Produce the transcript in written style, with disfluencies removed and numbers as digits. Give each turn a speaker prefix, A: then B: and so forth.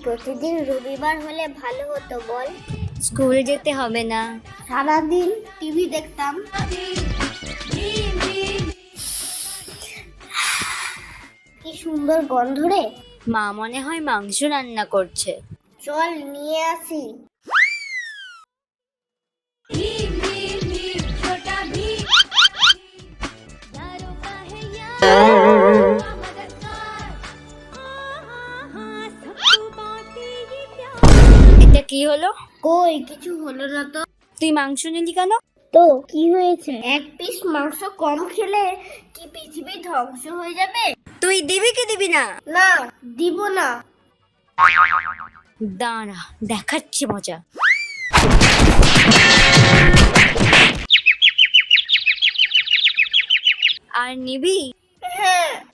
A: প্রতিদিন রবিবার হলে ভালো হতো বল।
B: স্কুল যেতে হবে না।
A: সারাদিন টিভি দেখতাম। কি সুন্দর গন্ধ রে।
B: মা মনে হয় মাংস রান্না করছে।
A: চল নিয়ে আসি।
B: এটা কি হলো?
A: কই কিছু হলো না তো।
B: তুই মাংস নিলি কেন?
A: তো কি হয়েছে? এক পিস মাংস কম খেলে কি পৃথিবী ধ্বংস হয়ে যাবে?
B: তুই দিবি কি দিবি না?
A: না, দিব না।
B: দাঁড়া, দেখাচ্ছি মজা। আর নিবি?